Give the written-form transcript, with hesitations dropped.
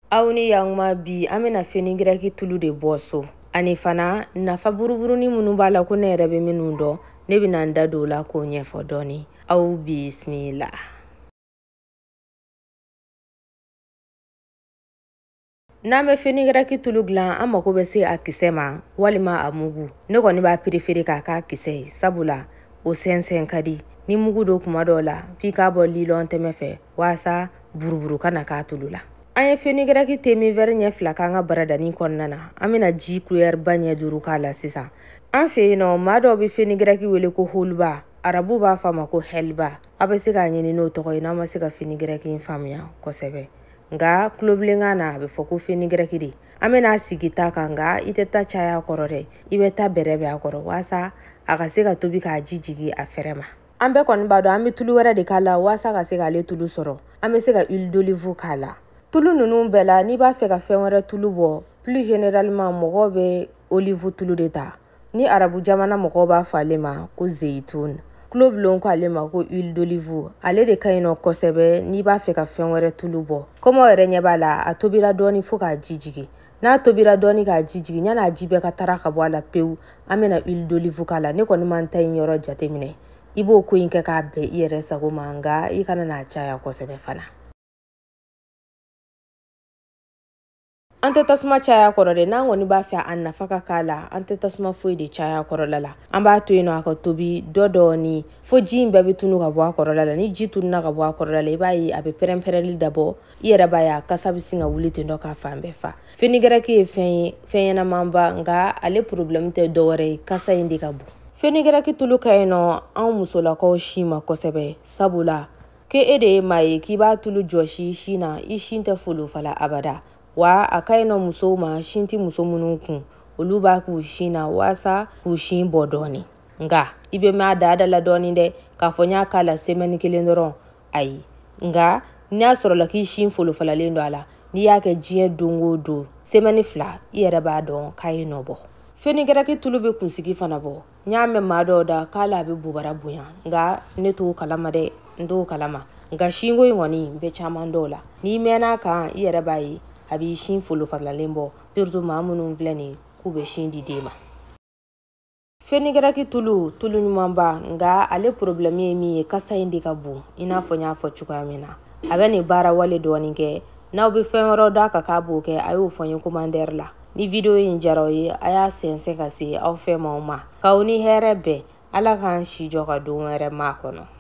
Aw ni yanma bi an bɛna fenigiraki tulu de bɔ so ani fana nafa buruburuni minnu b'a la ko ne yɛrɛ bɛ minnu dɔn ne bɛna n da don la k'o ɲɛfɔ dɔɔni aw bismillah. N'an bɛ fenigiraki tulu dilan an mako bɛ se a kisɛ ma walima a mugu ne kɔni b'a préféré k'a k'a kisɛ ye sabula o sɛnsɛn ka di ni mugu do kuma dɔw la f'i k'a bɔ lilɔn tɛmɛ fɛ waasa buruburu kana k'a tulu la. An ye fenigiraki temi verre ɲɛ 2 k'an ka baradani kɔnɔna na an bɛna ji couleur ba ɲɛ 5 k'a la sisan. An fɛ yen nɔ maa dɔw bɛ fenigiraki wele ko holba arabu b'a fɔ a ma ko helba a bɛ se k'a ɲini n'o tɔgɔ ye n'an ma se ka fenigiraki faamuya kosɛbɛ nka kulobilenkan na a bɛ fɔ ko fenigiraki de an bɛna sigi ta kan nka i tɛ ta caya kɔrɔ dɛ i bɛ ta bɛrɛ bɛ a kɔrɔ waasa a ka se ka tobi k'a ji jigi a fɛrɛ ma. An bɛɛ kɔni b'a dɔn an bɛ tulu wɛrɛ de k'a la waasa ka se k'ale tulu sɔrɔ an bɛ se ka huile d'olive k'a la. Tulu ninnu bɛɛ la n'i b'a fɛ ka fɛn wɛrɛ tulu bɔ plus généralement mɔgɔw bɛ olive tulu de ta ni arabu jamana mɔgɔw b'a fɔ ale ma ko zeytun kulo bulon ko ale ma ko huile d'olive ale de ka ɲi nɔ kosɛbɛ n'i b'a fɛ ka fɛn wɛrɛ tulu bɔ komi aw yɛrɛ ɲɛ b'a la a tobira dɔɔni fo k'a ji jigin n'a tobira dɔɔni k'a ji jigin yan'a ji bɛɛ ka tara ka bɔ a la pewu an bɛna huile d'olive k'a la ne kɔni man ta in yɔrɔ jateminɛ i b'o ko in kɛ k'a bɛn i yɛrɛ sago ma nka i kana n'a caya kosɛbɛ fana. An tɛ tasuma caya kɔrɔ dɛ n'an kɔni b'a fɛ a nafa ka k'a la an tɛ tasuma foyi de caya kɔrɔla la an b'a to yen nɔ a ka tobi dɔɔni fo ji in bɛɛ bɛ tunu ka bɔ a kɔrɔla la ni ji tununa ka bɔ a kɔrɔla la i b'a ye a bɛ pɛrɛn-pɛrɛnli dabɔ i yɛrɛ b'a ye a kasa bɛ sin ka wuli ten dɔ k'a fan bɛɛ fa. Fenigiraki ye fɛn ɲɛnamanba nka ale problème tɛ dɔwɛrɛ ye kasa in de ka bon. Fenigiraki tulu ka ɲi nɔ anw musolakaw si ma kosɛbɛ sabula ke e de ye maa ye k'i b'a tulu jɔsi i sin na i sin tɛ folo fala abada. Wa a ka ɲi nɔ musow ma sin tɛ muso minnu kun olu b'a k'u sin na waasa k'u sin bɔ dɔɔni nka i bɛ mɛn a da la dɔɔni dɛ k'a fɔ n y'a k'a la semaine 1 dɔrɔn ayi nka n'i y'a sɔrɔ la k'i sin folofalalen don a la n'i y'a kɛ diɲɛ don o don semaine 2 i yɛrɛ b'a dɔn k'a ye nɔ bɔ. Fenigiraki tulu bɛ kunsigi fana bɔ n y'a mɛn maa dɔw da k'a la a bɛ bobara bonya nka ne t'o kalama dɛ n t'o kalama nka sinko in kɔni bɛ caman dɔw la n'i mɛnna kan i yɛrɛ b'a ye a b'i sin folofalalen bɔ surtout maa minnu filɛ nin k'u bɛ sin di den ma. Fenigiraki tulu ɲumanba nka ale problème ye min ye kasa in de ka bon i n'a fɔ n y'a fɔ cogoya min na a bɛ nin baara wale dɔɔni kɛ n'aw bɛ fɛn wɛrɛw d'a kan k'a b'o kɛ a y'o fɔ n ye commentaire la ni video in diyara aw ye a y'a sɛnsɛn ka se aw fɛnmaw ma k'aw ni hɛrɛ bɛn ala k'an si jɔ ka don wɛrɛ ma kɔnɔ.